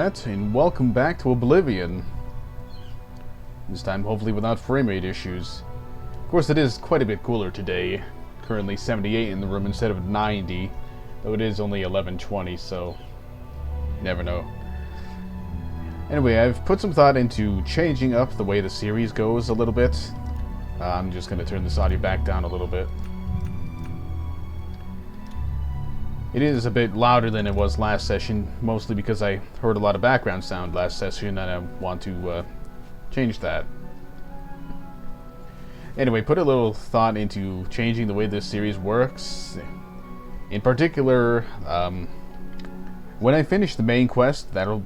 Internet, and welcome back to Oblivion. This time, hopefully without frame rate issues. Of course, it is quite a bit cooler today. Currently 78 in the room instead of 90, though it is only 11:20, so you never know. Anyway, I've put some thought into changing up the way the series goes a little bit. I'm just going to turn this audio back down a little bit. It is a bit louder than it was last session, mostly because I heard a lot of background sound last session and I want to change that. Anyway, put a little thought into changing the way this series works. In particular, when I finish the main quest, that'll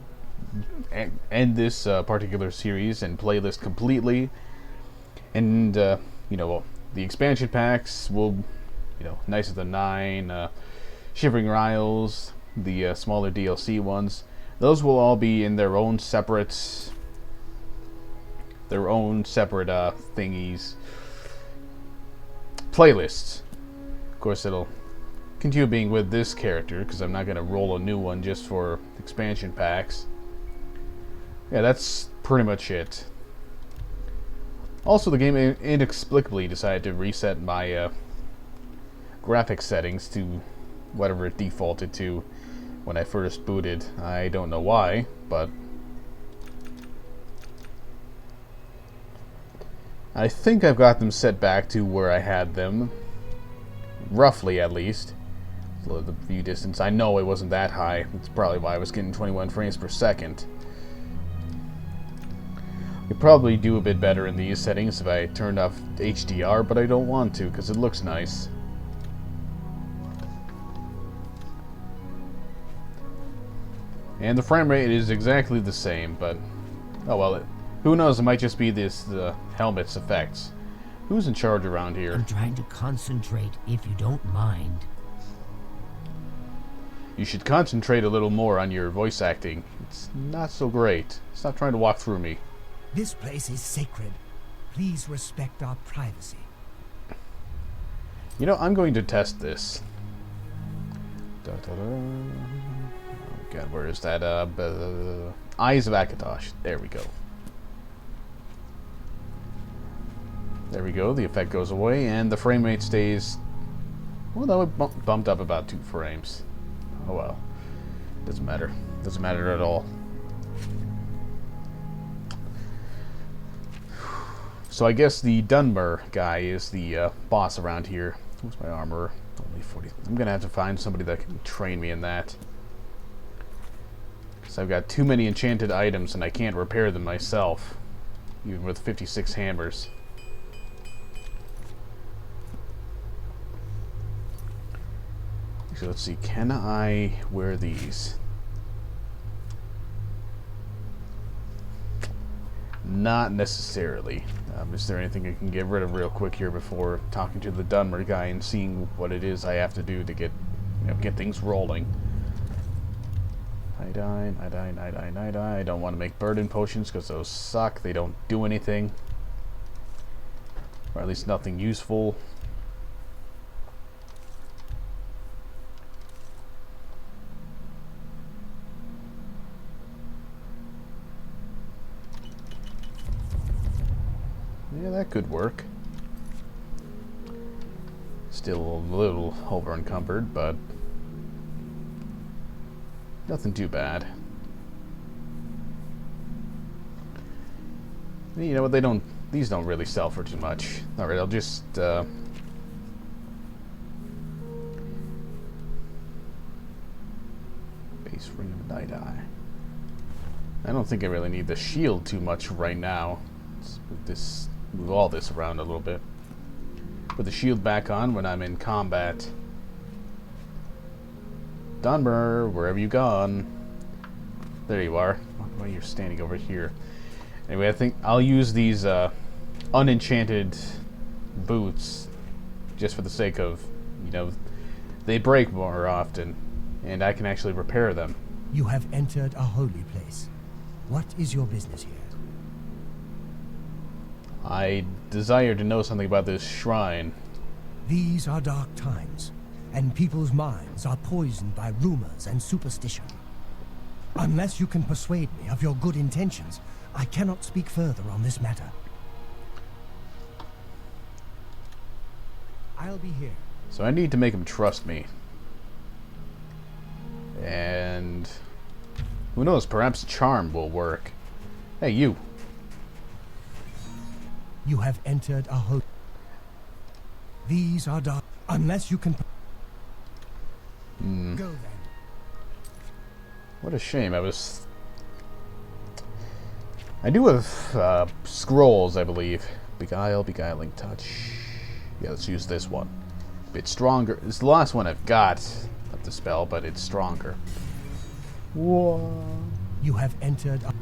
end this particular series and playlist completely. And, you know, the expansion packs will, you know, Nicer Than 9, Shivering Isles, the smaller DLC ones, those will all be in their own separate thingies, playlists. Of course, it'll continue being with this character because I'm not going to roll a new one just for expansion packs. Yeah, that's pretty much it. Also, the game inexplicably decided to reset my graphics settings to whatever it defaulted to when I first booted. I don't know why, but I think I've got them set back to where I had them, roughly at least. So the view distance, I know it wasn't that high. That's probably why I was getting 21 frames per second. I could probably do a bit better in these settings if I turned off HDR, but I don't want to because it looks nice. And the frame rate is exactly the same, but oh well, who knows, it might just be the helmet's effects. Who's in charge around here? I'm trying to concentrate, if you don't mind. You should concentrate a little more on your voice acting. It's not so great. Stop trying to walk through me. This place is sacred. Please respect our privacy. You know, I'm going to test this. God, where is that? Eyes of Akatosh. There we go. There we go. The effect goes away, and the frame rate stays. Well, that would bumped up about 2 frames. Oh well. Doesn't matter. Doesn't matter at all. So I guess the Dunmer guy is the boss around here. What's my armor? Only 40. I'm gonna have to find somebody that can train me in that. So I've got too many enchanted items and I can't repair them myself, even with 56 hammers. So let's see, can I wear these? Not necessarily. Is there anything I can get rid of real quick here before talking to the Dunmer guy and seeing what it is I have to do to get, you know, get things rolling? I don't want to make burden potions because those suck. They don't do anything. Or at least nothing useful. Yeah, that could work. Still a little over encumbered, but nothing too bad. You know what, these don't really sell for too much. Alright, I'll just base Ring of Night Eye. I don't think I really need the shield too much right now. Let's move all this around a little bit. Put the shield back on when I'm in combat. Dunmer, where have you gone? There you are. Why you're standing over here? Anyway, I think I'll use these unenchanted boots just for the sake of, you know, they break more often, and I can actually repair them. You have entered a holy place. What is your business here? I desire to know something about this shrine. These are dark times, and people's minds are poisoned by rumors and superstition. Unless you can persuade me of your good intentions, I cannot speak further on this matter. I'll be here. So I need to make him trust me. And who knows, perhaps charm will work. Hey, you. You have entered a host. These are dark. Unless you can... Go then. What a shame. I do have scrolls, I believe. Beguile, beguiling touch. Yeah, let's use this one. A bit stronger. It's the last one I've got of the spell, but it's stronger. Whoa. You have entered a...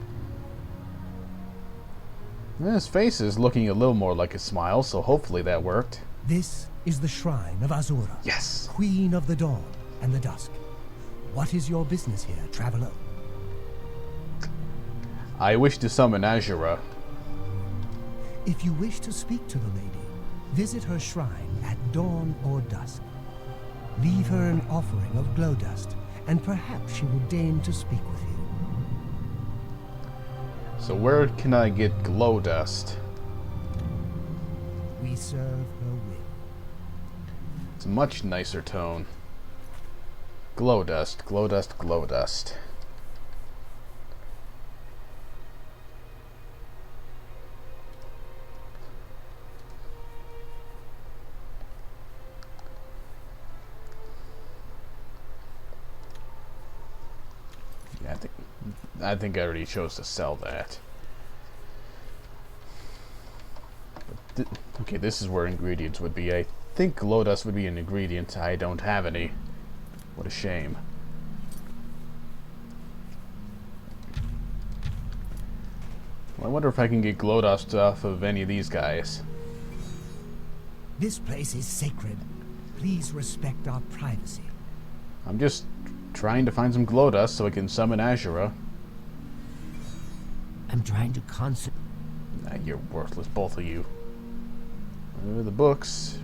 His face is looking a little more like a smile, so hopefully that worked. This is the shrine of Azura. Yes. Queen of the dawn and the dusk. What is your business here, traveler? I wish to summon Azura. If you wish to speak to the lady, visit her shrine at dawn or dusk. Leave her an offering of glow dust, and perhaps she will deign to speak with you. So where can I get glow dust? We serve her will. It's a much nicer tone. Glow dust, glow dust, glow dust. Yeah, I think I already chose to sell that. But okay, this is where ingredients would be. I think glow dust would be an ingredient. I don't have any. What a shame. Well, I wonder if I can get glow dust off of any of these guys. This place is sacred. Please respect our privacy. I'm just trying to find some glow dust so I can summon Azura. I'm trying to concentrate. Nah, you're worthless, both of you. The books.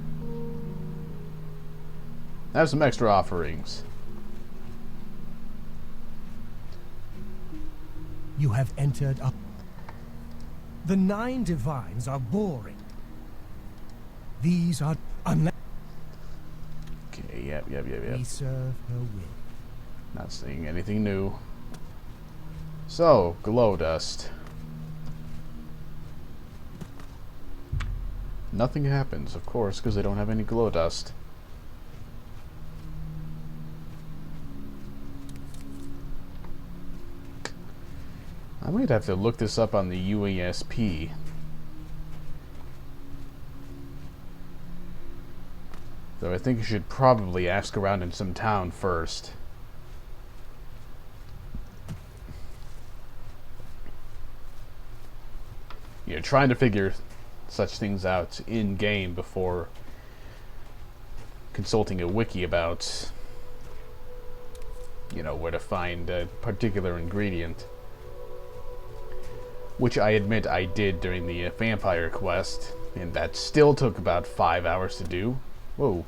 I have some extra offerings. You have entered a... The 9 divines are boring. These are... Unless... Okay, yep. We serve her will. Not seeing anything new. So, glow dust. Nothing happens, of course, because I don't have any glow dust. I might have to look this up on the UESP. Though I think you should probably ask around in some town first. You know, trying to figure such things out in-game before consulting a wiki about, you know, where to find a particular ingredient. Which I admit I did during the vampire quest, and that still took about 5 hours to do. Whoa.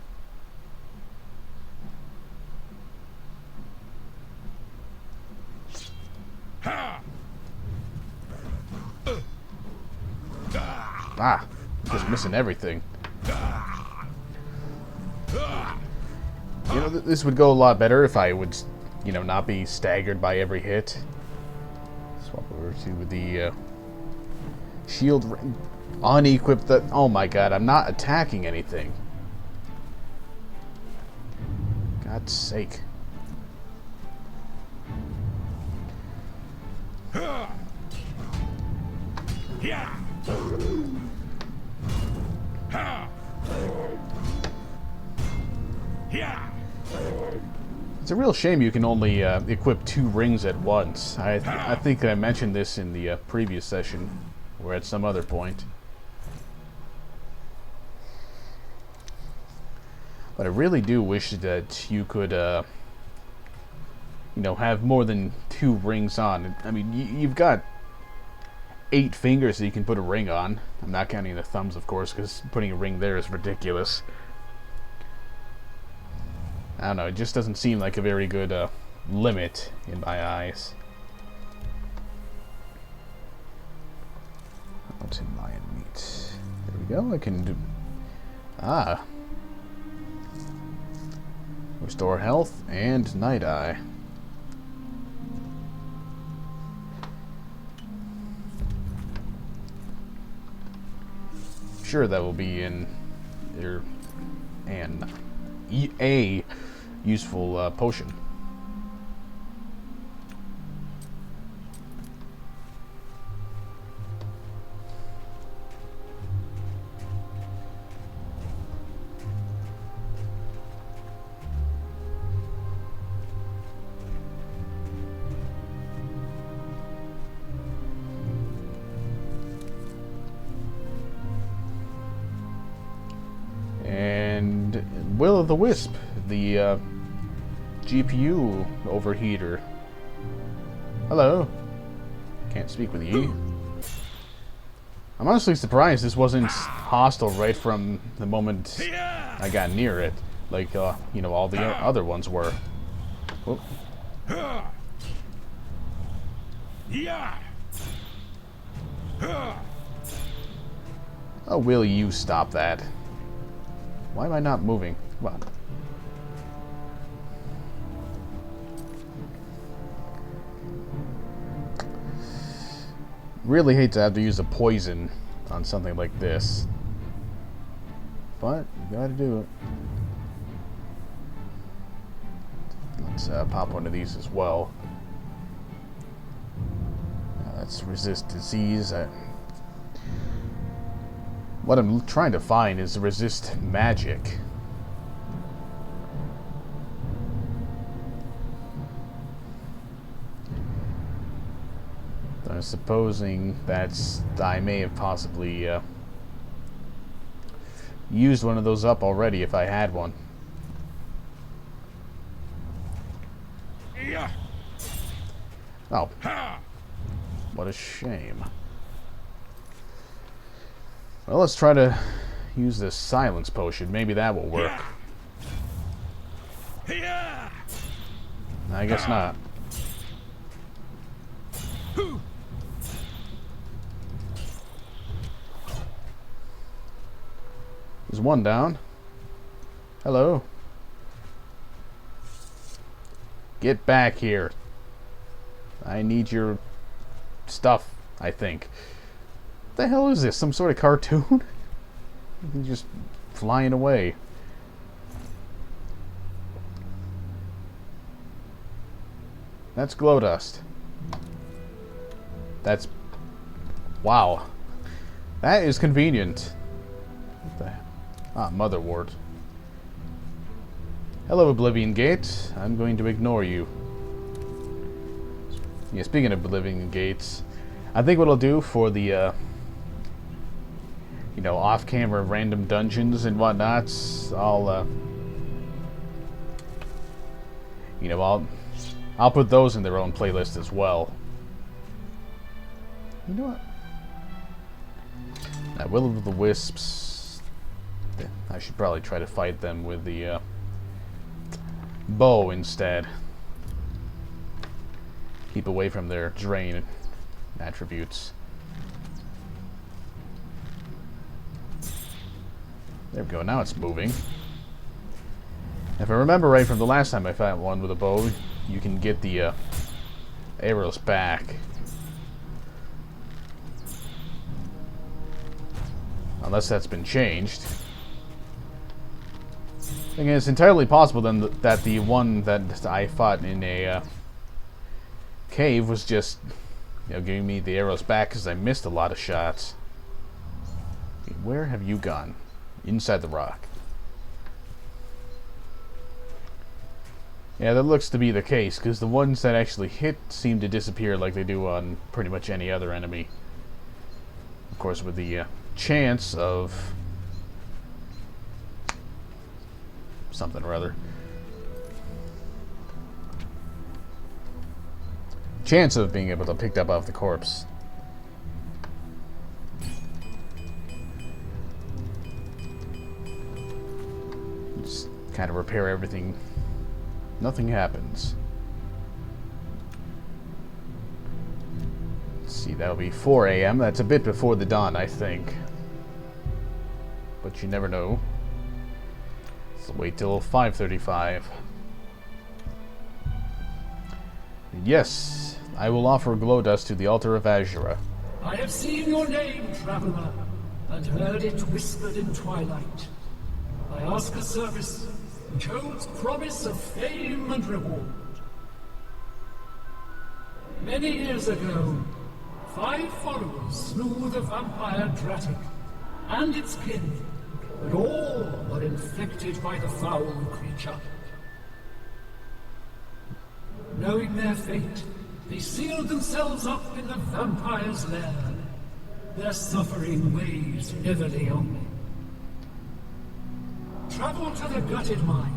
Ah, just missing everything. You know, this would go a lot better if I would, you know, not be staggered by every hit. Swap over to the shield ring. Unequip the... Oh my god, I'm not attacking anything. God's sake. Yeah. It's a real shame you can only equip 2 rings at once. I think I mentioned this in the previous session, or at some other point. But I really do wish that you could, you know, have more than 2 rings on. I mean, you've got 8 fingers that you can put a ring on. I'm not counting the thumbs, of course, because putting a ring there is ridiculous. I don't know, it just doesn't seem like a very good limit in my eyes. go. I can do... Ah. Restore health and night eye. Sure, that will be in a useful potion. And Will-o'-the-Wisp, the GPU overheater. Hello. Can't speak with you. I'm honestly surprised this wasn't hostile right from the moment I got near it, like you know, all the other ones were. Oh. Oh, will you stop that? Why am I not moving? Come on. Really hate to have to use a poison on something like this. But, you gotta do it. Let's pop one of these as well. Let's resist disease. What I'm trying to find is resist magic. I'm supposing that's... I may have possibly used one of those up already if I had one. Oh. What a shame. Well, let's try to use this silence potion. Maybe that will work. I guess not. There's one down. Hello. Get back here. I need your stuff, I think. What the hell is this? Some sort of cartoon? He's just flying away. That's glow dust. That's... Wow. That is convenient. What the... Ah, Mother Ward. Hello, Oblivion Gate. I'm going to ignore you. Yeah, speaking of Oblivion Gates, I think what I'll do for the, you know, off-camera random dungeons and whatnot, I'll, you know, I'll put those in their own playlist as well. You know what? That Will-o'-the-Wisps, I should probably try to fight them with the, bow instead. Keep away from their drain attributes. There we go, now it's moving. If I remember right from the last time I found one with a bow, you can get the arrows back. Unless that's been changed. I think it's entirely possible then that the one that I fought in a cave was just, you know, giving me the arrows back because I missed a lot of shots. Okay, where have you gone? Inside the rock. Yeah, that looks to be the case, because the ones that actually hit seem to disappear like they do on pretty much any other enemy. Of course, with the chance of something or other. Chance of being able to pick up off the corpse. Just kind of repair everything. Nothing happens. Let's see, that'll be 4 a.m. That's a bit before the dawn, I think. but you never know. So wait till 5:35. Yes, I will offer glow dust to the altar of Azura. I have seen your name, traveler, and heard it whispered in twilight. I ask a service which holds promise of fame and reward. Many years ago, 5 followers slew the vampire daedric and its kin, but all were infected by the foul creature. Knowing their fate, they sealed themselves up in the vampire's lair. Their suffering weighs heavily on me. Travel to the gutted mine.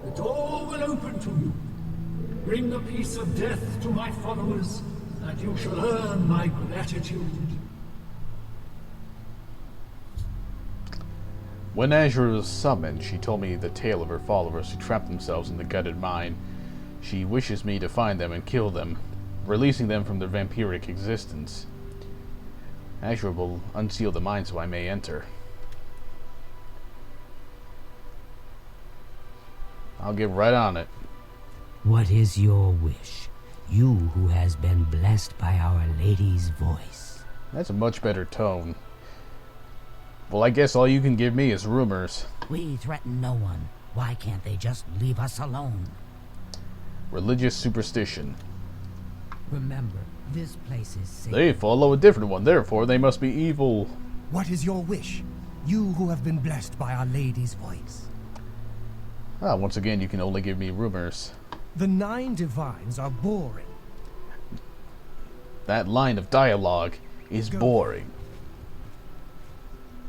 The door will open to you. Bring the piece of death to my followers, and you shall earn my gratitude. When Azura was summoned, she told me the tale of her followers who trapped themselves in the gutted mine. She wishes me to find them and kill them, releasing them from their vampiric existence. Azura will unseal the mine so I may enter. I'll get right on it. What is your wish? You who has been blessed by Our Lady's voice. That's a much better tone. Well, I guess all you can give me is rumors. We threaten no one. Why can't they just leave us alone? Religious superstition. Remember, this place is safe. They follow a different one, therefore they must be evil. What is your wish? You who have been blessed by Our Lady's voice. Ah, once again, you can only give me rumors. The 9 divines are boring. That line of dialogue is boring.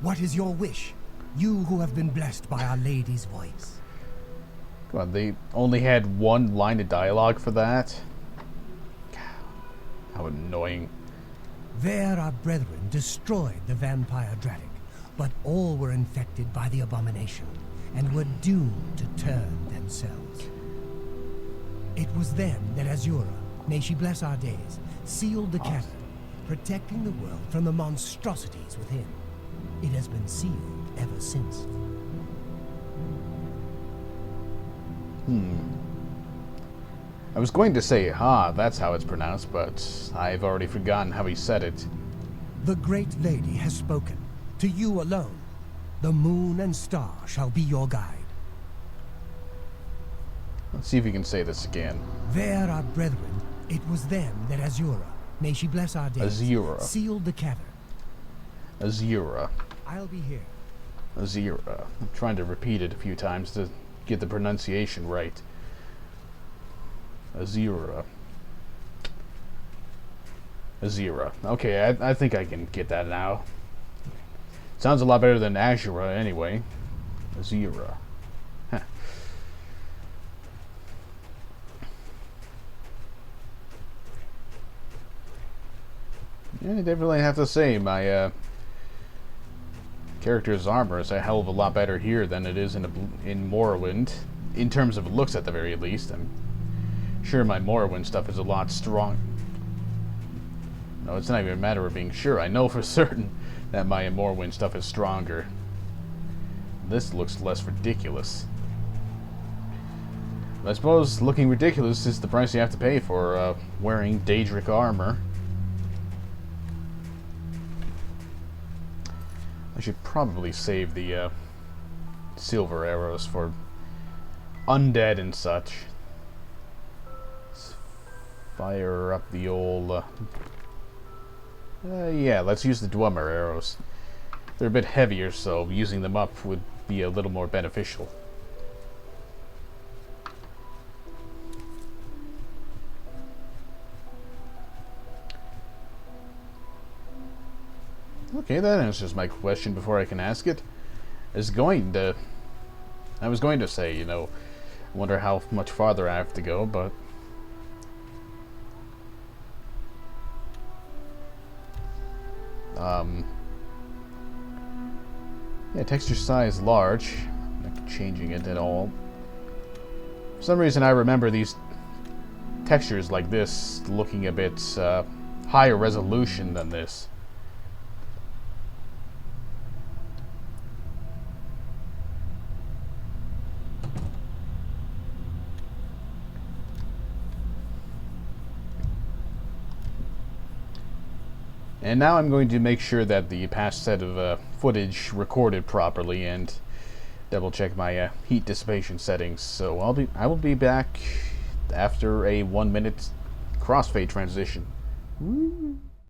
What is your wish? You who have been blessed by Our Lady's voice. Come on, they only had one line of dialogue for that? How annoying. There our brethren destroyed the vampire daedric, but all were infected by the abomination, and were doomed to turn themselves. It was then that Azura, may she bless our days, sealed the cavern, protecting the world from the monstrosities within. It has been sealed ever since. I was going to say, that's how it's pronounced, but I've already forgotten how he said it. The great lady has spoken. To you alone. The moon and star shall be your guide. Let's see if we can say this again. There our brethren, it was then that Azura, may she bless our days, Azura. sealed the cavern. Azura. I'll be here. Azura. I'm trying to repeat it a few times to get the pronunciation right. Azura. Azura. Okay, I think I can get that now. Sounds a lot better than Azura anyway. Azura. Huh. Yeah, I definitely have to say my character's armor is a hell of a lot better here than it is in Morrowind, in terms of looks at the very least. I'm sure my Morrowind stuff is a lot strong. No, it's not even a matter of being sure. I know for certain that my Morrowind stuff is stronger. This looks less ridiculous. But I suppose looking ridiculous is the price you have to pay for wearing daedric armor. I should probably save the silver arrows for undead and such. Let's fire up the old... yeah, let's use the Dwemer arrows. They're a bit heavier, so using them up would be a little more beneficial. Okay, that answers my question before I can ask it. I was going to say, you know, I wonder how much farther I have to go, but... yeah, texture size large. I'm not changing it at all. For some reason I remember these textures like this looking a bit higher resolution than this. And now I'm going to make sure that the past set of footage recorded properly and double check my heat dissipation settings. So I will be back after a 1 minute crossfade transition. Woo.